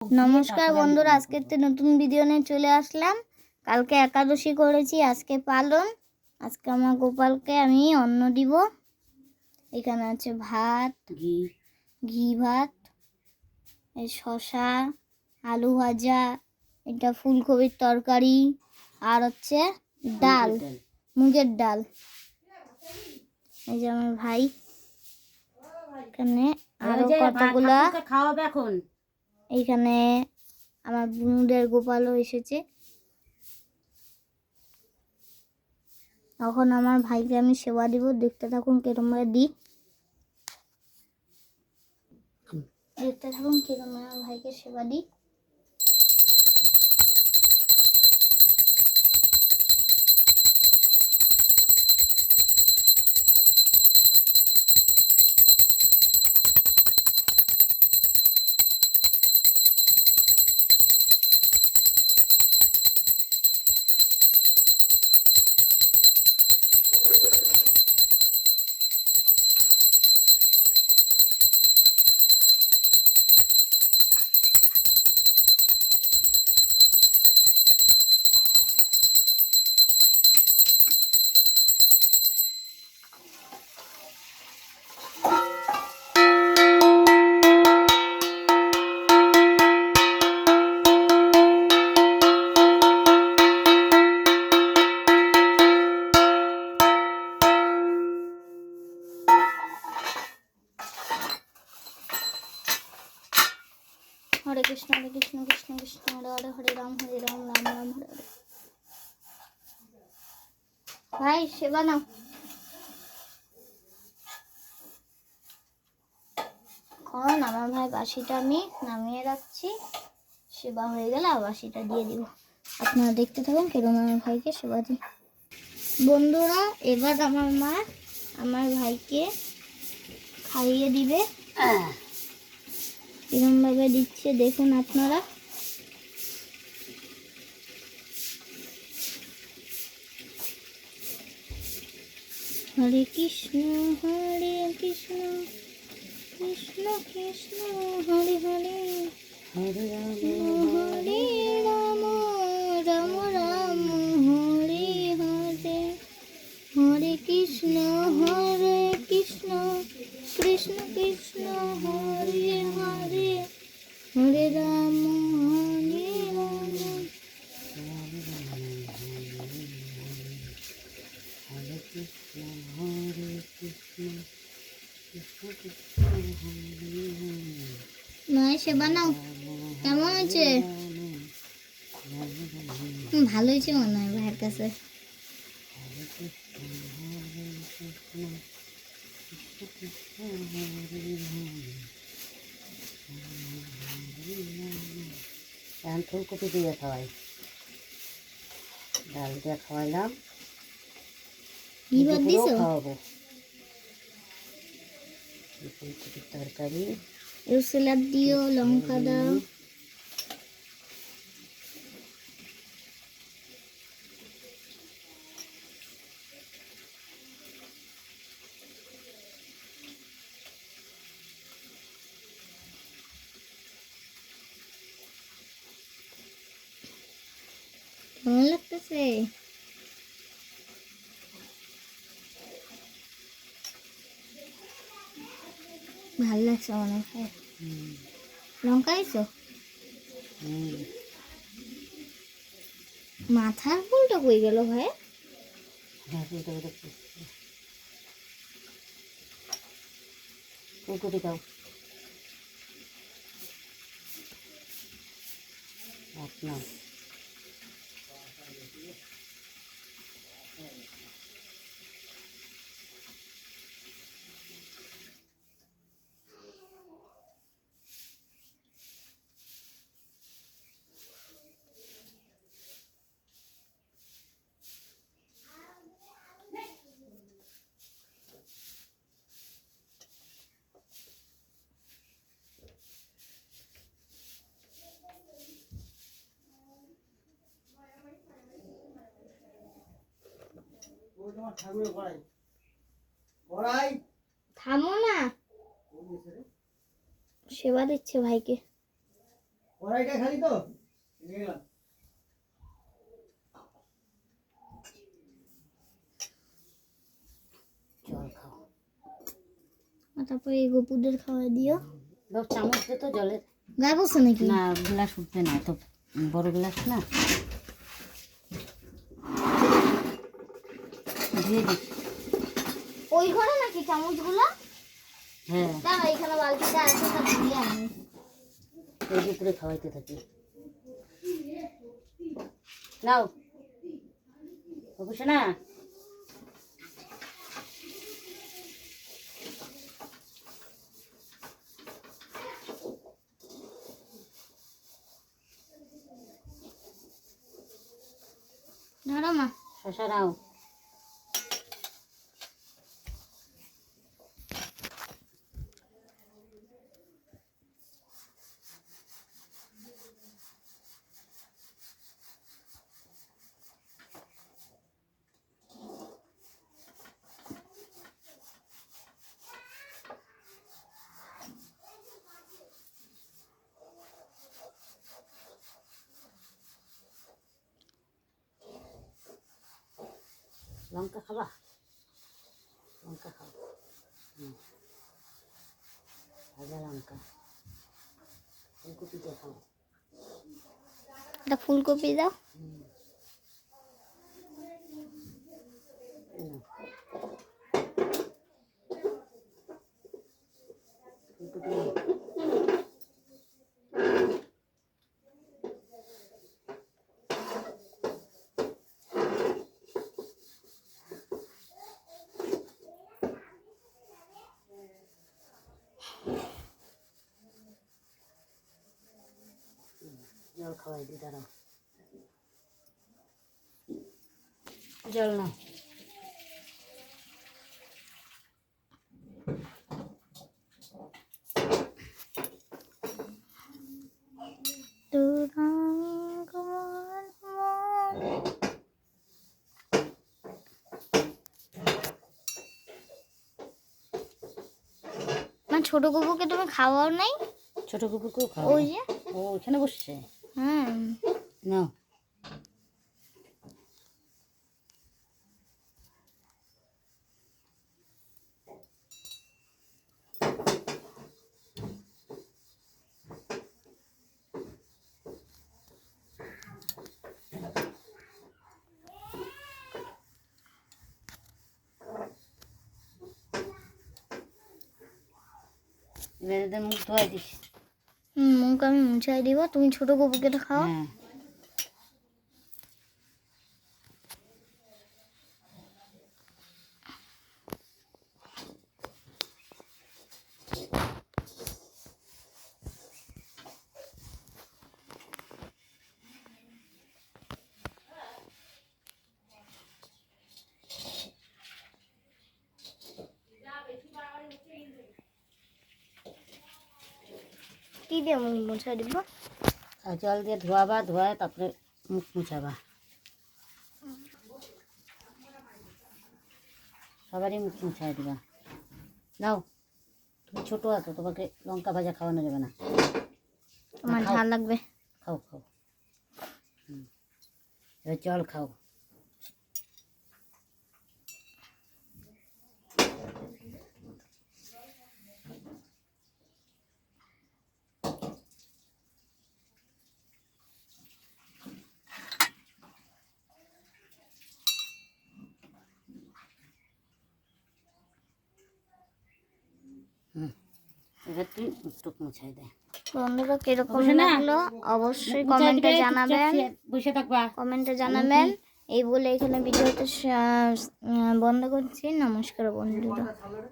नमस्कार बंधुरा आज के नतून भिडियो निये चले आसलाम। कल के एकादशी करेছি आज के पालन। आज के आमार गोपाल के आमी अन्न দিব। एखाने आछे भात घी भात ए शशा आलू भाजा एटा फुलकपिर तरकारी और होच्छे डाल मुगेर डाल। এই যে আমার ভাই এখানে আরো কতগুলা খাওয়াবে এখন। এইখানে আমার বুনুদের গোপালও এসেছে। এখন আমার ভাইকে আমি সেবা দিব, দেখতে থাকুন কিরকম ভাবে দিই। দেখতে থাকুন কিরকম ভাবে আমার ভাইকে সেবা দিই। हरे कृष्ण कृष्ण कृष्ण हरे हरे हरे राम राम राम हरे हरे। भाई सेवा नाओ। এখন আমার ভাই বাসিটা আমি নামিয়ে রাখছি, সেবা হয়ে গেলে আর বাসিটা দিয়ে দিব। আপনারা দেখতে থাকুন কিরকম আমার ভাইকে সেবা দিই। বন্ধুরা এবার আমার মা আমার ভাইকে খাইয়ে দিবে। এরকম ভাবে দিচ্ছে দেখুন আপনারা। হরে কৃষ্ণ কৃষ্ণ কৃষ্ণ হরে হরে হরে রাম রাম রাম হরে হরে হরে কৃষ্ণ কৃষ্ণ কৃষ্ণ হরে হরে হরে রাম নয় সেবা নাও। কেমন হয়েছে? ভালো হয়েছে মনে হয় ভাইয়ের কাছে। এখন ফুলকপি দিয়ে খাওয়াই, ডাল দিয়ে খাওয়াইলাম, খাওয়াবো ফুলকপির তরকারি। স্যালাড দিও, লঙ্কা দাও। কেমন লাগতেছে? ভালো লাগছে মনে হয়। লঙ্কা দিছো? মাথার ফুলটা কই গেল ভাই? ফুলকপি দাও আপনার। থামো না, সেবা দিচ্ছে ভাইকে। কড়াইটা খালি তো নিয়ে গেলাম। জল খাও। তারপরে এই গপুদের খাওয়াই দিও। দাও চামচ দে তো জলের। গায়ে বসে নাকি? না গ্লাস উঠবে না, তো বড় গ্লাস না। দিয়ে দিস। ওই ঘরে নাকি চামচগুলো? হ্যাঁ, দাঁড়া, এখানে বালতিটা আছে, তা দিয়ে আনি। এর ভিতরে খাওয়াইতে থাকি। নাও বসে না। ধরো মা। শশা নাও। লঙ্কা খাবা? লঙ্কা খাও। ভাজা লঙ্কা। ফুলকপিটা খাও। এটা ফুলকপি দাও। এই নাও। ফুলকপি নাও। জল খাওয়াই দি, দাঁড়াও। জল নাও। ছোট গপুকে তুমি খাওয়াও নাই? ছোট কুকুরকেও খাও। ওই যে ও ওখানে বসছে। হ্যাঁ, নাও। এবার এদের মুখ ধোয়াই দিস। মুখ আমি মুছাই দিব, তুমি ছোট গপুকে তো খাও। হ্যাঁ, কি দিয়ে মুখ মুছাই দিব? আর জল দিয়ে ধোয়াবা, ধোয়ায় তারপরে মুখ মুছাবা। সবারই মুখ মুছাই দিবা। নাও, তুমি ছোট আছো, তোমাকে লঙ্কা ভাজা খাওয়ানো যাবে না। তোমার খাও। ঝাল লাগবে। খাও খাও। এবার জল খাও। এবার তুই মুখ মুছাই দে। বন্ধুরা কিরকম বসে না। লাগলো অবশ্যই মুছাই কমেন্টে দিবে, জানাবেন। চুপচাপ বসে থাকবা। কমেন্টে জানাবেন। এই বলে এখানে ভিডিওটা বন্ধ করছি। নমস্কার বন্ধুরা।